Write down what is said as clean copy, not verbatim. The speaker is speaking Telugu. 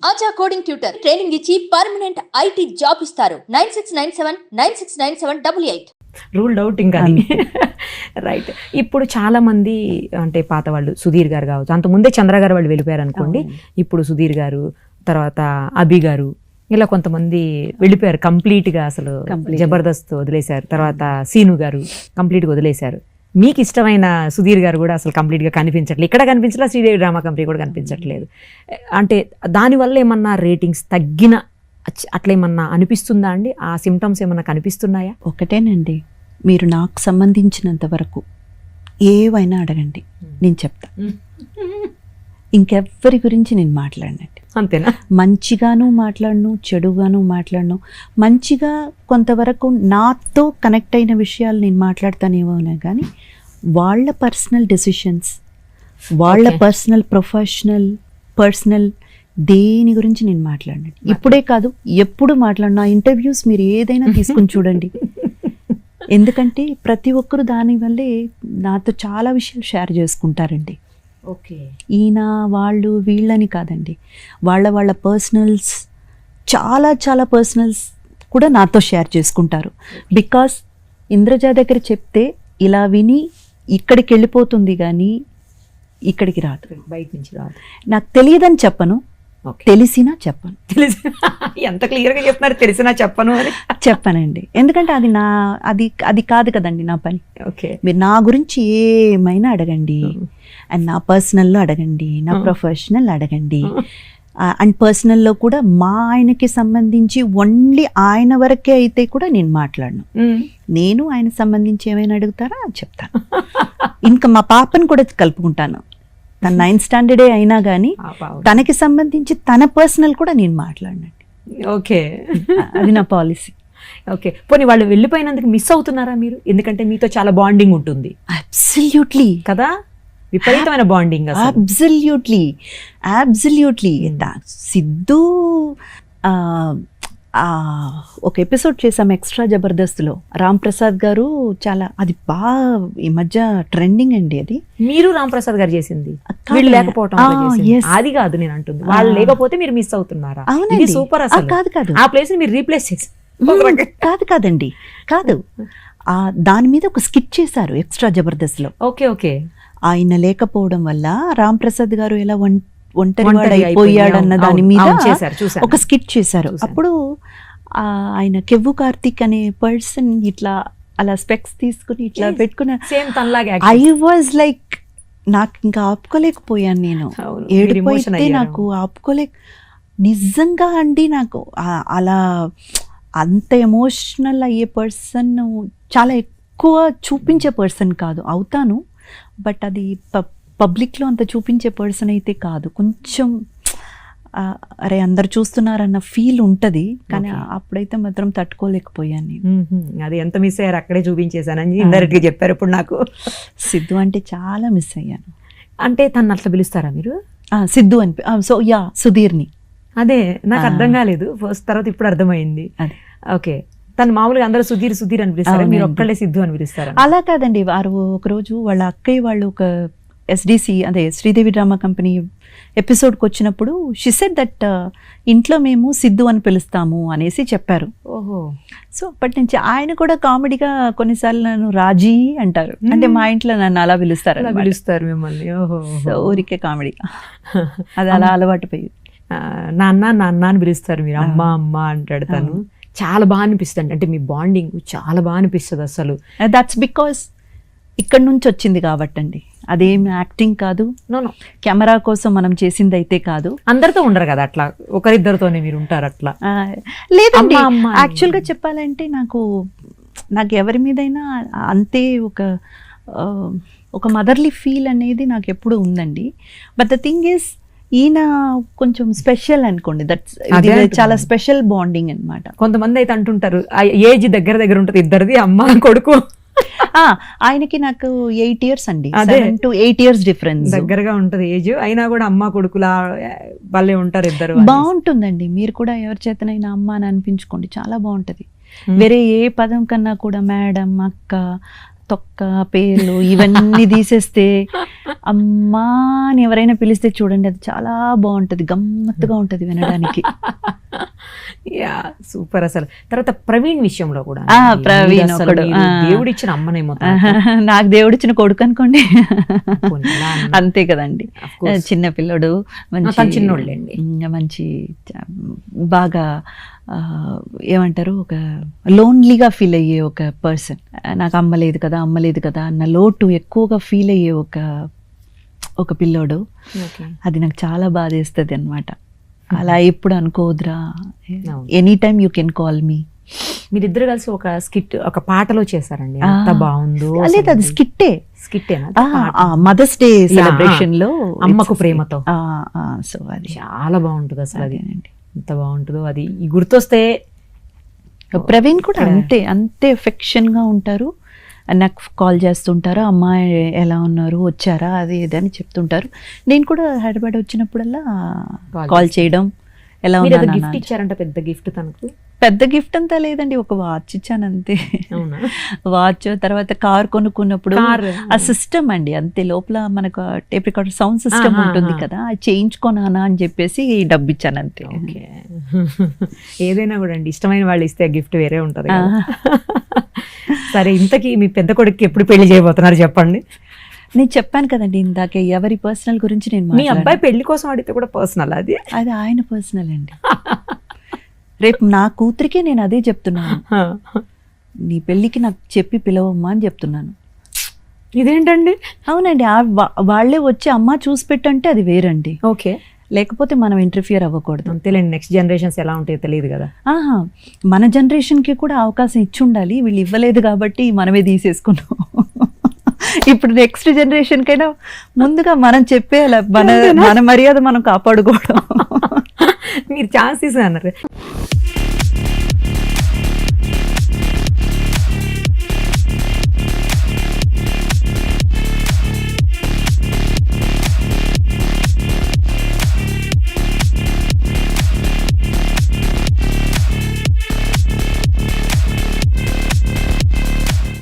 ఆచా కోడింగ్ ట్యూటర్ ట్రైనింగ్ ఇచ్చి పర్మనెంట్ ఐటీ జాబ్ ఇస్తారు. 9697969788. రూల్డ్ అవుట్ ఇంకా రైట్. ఇప్పుడు చాలా మంది అంటే పాత వాళ్ళు సుధీర్ గారు కావచ్చు, అంతకుముందే చంద్ర గారు వాళ్ళు వెళ్ళిపోయారు అనుకోండి, ఇప్పుడు సుధీర్ గారు, తర్వాత అభి గారు, ఇలా కొంతమంది వెళ్ళిపోయారు కంప్లీట్గా, అసలు జబర్దస్త్ వదిలేశారు. తర్వాత సీను గారు కంప్లీట్గా వదిలేశారు. మీకు ఇష్టమైన సుధీర్ గారు కూడా అసలు కంప్లీట్గా కనిపించట్లేదు, ఇక్కడ కనిపించట్లేదు, శ్రీదేవి డ్రామా కంపెనీ కూడా కనిపించట్లేదు. అంటే దానివల్ల ఏమన్నా రేటింగ్స్ తగ్గిన అట్లా ఏమన్నా అనిపిస్తుందా అండి? ఆ సిమ్టమ్స్ ఏమన్నా కనిపిస్తున్నాయా? ఒకటేనండి, మీరు నాకు సంబంధించినంత వరకు ఏవైనా అడగండి, నేను చెప్తా. ఇంకెవ్వరి గురించి నేను మాట్లాడినండి. అంతేనా? మంచిగాను మాట్లాడను, చెడుగాను మాట్లాడను. మంచిగా కొంతవరకు నాతో కనెక్ట్ అయిన విషయాలు నేను మాట్లాడతానేమో కానీ వాళ్ళ పర్సనల్ డెసిషన్స్, వాళ్ళ పర్సనల్ పర్సనల్ దేని గురించి నేను మాట్లాడినండి. ఇప్పుడే కాదు, ఎప్పుడు మాట్లాడినా ఇంటర్వ్యూస్ మీరు ఏదైనా తీసుకుని చూడండి. ఎందుకంటే ప్రతి ఒక్కరు దానివల్లే నాతో చాలా విషయాలు షేర్ చేసుకుంటారండి. ఓకే, ఈయన వాళ్ళు వీళ్ళని కాదండి, వాళ్ళ పర్సనల్స్, చాలా పర్సనల్స్ కూడా నాతో షేర్ చేసుకుంటారు. బికాస్ ఇంద్రజ దగ్గర చెప్తే ఇలా విని ఇక్కడికి వెళ్ళిపోతుంది కానీ ఇక్కడికి రాదు, బయట నుంచి రాదు. నాకు తెలియదని చెప్పను, తెలిసినా చెప్పను. ఎంత క్లియర్గా చెప్తున్నారు, తెలిసినా చెప్పను అని చెప్పనండి. ఎందుకంటే అది కాదు కదండి నా పని. ఓకే, మీరు నా గురించి ఏమైనా అడగండి, అండ్ నా పర్సనల్లో అడగండి, నా ప్రొఫెషనల్ అడగండి, అండ్ పర్సనల్లో కూడా మా ఆయనకి సంబంధించి ఓన్లీ ఆయన వరకే అయితే కూడా నేను మాట్లాడను. నేను ఆయన సంబంధించి ఏమైనా అడుగుతారా చెప్తాను. ఇంకా మా పాపను కూడా కలుపుకుంటాను. తన 9th స్టాండర్డే అయినా కానీ తనకి సంబంధించి తన పర్సనల్ కూడా నేను మాట్లాడినండి. ఓకే, అది నా పాలసీ. ఓకే, పోనీ వాళ్ళు వెళ్ళిపోయినందుకు మిస్ అవుతున్నారా మీరు? ఎందుకంటే మీతో చాలా బాండింగ్ ఉంటుంది. అబ్సల్యూట్లీ కదా, విపరీతమైన బాండింగ్. అబ్సల్యూట్లీ సిద్ధు ఒక ఎపిసోడ్ చేసాం ఎక్స్ట్రా జబర్దస్త్లో. రామ్ ప్రసాద్ గారు చాలా, అది బాగా ఈ మధ్య ట్రెండింగ్ అండి. అది మీరు రామ్ ప్రసాద్ గారు చేసింది, వీళ్ళు లేకపోవటం అది కాదు నేను అంటుంది. వాళ్ళు లేకపోతే మీరు మిస్ అవుతున్నారా? ఇది సూపర్. అసలు కాదు, ఆ ప్లేస్ మీరు రీప్లేస్ చేసి కాదండి, కాదు. దాని మీద ఒక స్కిట్ చేశారు ఎక్స్ట్రా జబర్దస్త్లో. ఓకే, ఆయన లేకపోవడం వల్ల రామ్ ప్రసాద్ గారు ఎలా ఒంటరివాడు అయిపోయాడన్న దాని మీద ఒక స్కిట్ చేశారు. అప్పుడు ఆయన కెవ్వు కార్తిక్ అనే పర్సన్ ఇట్లా అలా స్పెక్స్ తీసుకుని ఇట్లా పెట్టుకున్న, ఐ వాజ్ లైక్, నాకు ఇంకా ఆపుకోలేకపోయాను నేను. ఏడిపోయితే నాకు నిజంగా అండి, నాకు అలా అంత ఎమోషనల్ అయ్యే పర్సన్, చాలా ఎక్కువ చూపించే పర్సన్ కాదు, అవుతాను బట్ అది పబ్లిక్లో అంత చూపించే పర్సన్ అయితే కాదు. కొంచెం అరే అందరు చూస్తున్నారన్న ఫీల్ ఉంటుంది, కానీ అప్పుడైతే మాత్రం తట్టుకోలేకపోయాను నేను. అది ఎంత మిస్ అయ్యారు, అక్కడే చూపించేశానని ఇండైరెక్ట్గా చెప్పారు. ఇప్పుడు నాకు సిద్ధు అంటే చాలా మిస్ అయ్యాను. అంటే తను అట్లా పిలుస్తారా మీరు? సిద్ధు అని, సో యా, సుధీర్ని. అదే నాకు అర్థం కాలేదు ఫస్ట్, తర్వాత ఇప్పుడు అర్థమైంది. ఓకే, తను మామూలుగా అందరూ సుధీర్ అని పిలుస్తారు, మీరు ఒక్కళ్ళే సిద్ధు అని పిలుస్తారు? అలా కాదండి, వారు ఒకరోజు వాళ్ళ అక్కయ్య వాళ్ళు ఒక ఎస్డిసి, అదే శ్రీదేవి డ్రామా కంపెనీ ఎపిసోడ్కి వచ్చినప్పుడు షీ సెడ్ దట్ ఇంట్లో మేము సిద్ధు అని పిలుస్తాము అనేసి చెప్పారు. ఓహో, సో అప్పటి నుంచి ఆయన కూడా కామెడీగా కొన్నిసార్లు నన్ను రాజీ అంటారు, అంటే మా ఇంట్లో నన్ను అలా పిలుస్తారు మిమ్మల్ని. ఓహో, సో ఊరికే కామెడీ, అది అలా అలవాటు పోయింది. నాన్న అని పిలుస్తారు మీరు, అమ్మ అంటాడు తను. చాలా బాగా అనిపిస్తుంది, అంటే మీ బాండింగ్ చాలా బాగా అనిపిస్తుంది అసలు. దట్స్ బికాస్ ఇక్కడ నుంచి వచ్చింది కాబట్టి అండి, అదేం యాక్టింగ్ కాదు, కెమెరా కోసం మనం చేసింది అయితే కాదు. అందరితో ఉండరు కదా అట్లా, ఒకరిద్దరితోనే మీరు ఉంటారు అట్లా? లేదండి, యాక్చువల్గా చెప్పాలంటే నాకు ఎవరి మీదైనా అంతే ఒక మదర్లీ ఫీల్ అనేది నాకు ఎప్పుడు ఉందండి. బట్ ద థింగ్ ఈస్, ఈయన కొంచెం స్పెషల్ అనుకోండి, దట్స్ చాలా స్పెషల్ బాండింగ్ అన్నమాట. కొంతమంది అయితే అంటుంటారు ఏజ్ దగ్గర ఉంటుంది ఇద్దరిది, అమ్మ కొడుకు. ఆయనకి నాకు 8 years అండి, 7 to 8 years డిఫరెన్స్. దగ్గరగా ఉంటది ఏజ్, అయినా కూడా అమ్మ కొడుకులా వాళ్ళే ఉంటారు ఇద్దరు. బాగుంటుందండి, మీరు కూడా ఎవరి చేతనైనా అమ్మ అని అనిపించుకోండి, చాలా బాగుంటది. వేరే ఏ పదం కన్నా కూడా మేడం, అక్క, తొక్క పేర్లు ఇవన్నీ తీసేస్తే అమ్మా అని ఎవరైనా పిలిస్తే చూడండి, అది చాలా బాగుంటది, గమ్మత్తుగా ఉంటది వినడానికి. Yeah super. అసలు తర్వాత ప్రవీణ్ విషయంలో కూడా ప్రవీణ్ అసలు ఒకడు, మీరు దేవుడిచ్చిన అమ్మనేమో. నాకు దేవుడిచ్చిన కొడుకు అనుకోండి, అంతే కదండి. చిన్న పిల్లడు, మంచి చిన్నోళ్ళండి, మంచి బాగా ఏమంటారు, ఒక లోన్లీగా ఫీల్ అయ్యే ఒక పర్సన్. నాకు అమ్మలేదు కదా అన్న లోటు ఎక్కువగా ఫీల్ అయ్యే ఒక పిల్లోడు. అది నాకు చాలా బాధేస్తుంది అన్నమాట. అలా ఎప్పుడు అనుకోవద్దురా, any time you can call me. మీరిద్దరు కలిసి ఒక స్కిట్, ఒక పాటలో చేశారండి, ఎంత బాగుందో. లేదు, అది స్కిట్టేనా? మదర్స్ డే సెలబ్రేషన్ లో అమ్మకు ప్రేమతో. సో అది చాలా బాగుంటుంది అసలు, అది ఎంత బాగుంటుందో. అది గుర్తొస్తే. ప్రవీణ్ కూడా అంతే ఎఫెక్షన్ గా ఉంటారు, నాకు కాల్ చేస్తుంటారు, అమ్మాయి ఎలా ఉన్నారు, వచ్చారా, అది ఏదని చెప్తుంటారు. నేను కూడా హైదరాబాద్ వచ్చినప్పుడల్లా కాల్ చేయడం, ఎలా ఉన్నారు. గిఫ్ట్ ఇచ్చారంట, పెద్ద గిఫ్ట్ తనకు. పెద్ద గిఫ్ట్ అంతా లేదండి, ఒక వాచ్ ఇచ్చాను అంతే. వాచ్, తర్వాత కార్ కొనుక్కున్నప్పుడు ఆ సిస్టమ్ అండి అంతే, లోపల మనకు టేప్ రికార్డర్ సౌండ్ సిస్టమ్ ఉంటుంది కదా, అది చేయించుకోనానా అని చెప్పేసి డబ్బు ఇచ్చాను అంతే. ఏదైనా కూడా అండి, ఇష్టమైన వాళ్ళు ఇస్తే గిఫ్ట్ వేరే ఉంటది. సరే, ఇంతకీ మీ పెద్ద కొడుకు ఎప్పుడు పెళ్లి చేయబోతున్నారు చెప్పండి. నేను చెప్పాను కదండి ఇందాకే, ఎవరి పర్సనల్ గురించి నేను. మీ అబ్బాయి పెళ్లి కోసం అడిగితే కూడా పర్సనల్, అది ఆయన పర్సనల్ అండి. రేపు నా కూతురికే నేను అదే చెప్తున్నాను, నీ పెళ్ళికి నాకు చెప్పి పిలవమ్మా అని చెప్తున్నాను. ఇదేంటండి? అవునండి, వాళ్ళే వచ్చి అమ్మ చూసి పెట్టంటే అది వేరండి. ఓకే, లేకపోతే మనం ఇంటర్ఫియర్ అవ్వకూడదు. అంతేలేండి, నెక్స్ట్ జనరేషన్స్ ఎలా ఉంటాయో తెలియదు కదా. మన జనరేషన్కి కూడా అవకాశం ఇచ్చి ఉండాలి, వీళ్ళు ఇవ్వలేదు కాబట్టి మనమే తీసేసుకున్నాం. ఇప్పుడు నెక్స్ట్ జనరేషన్ కైనా ముందుగా మనం చెప్పేయాలి, మన మర్యాద మనం కాపాడుకోవడం. మీరు ఛాన్స్ అన్నారు.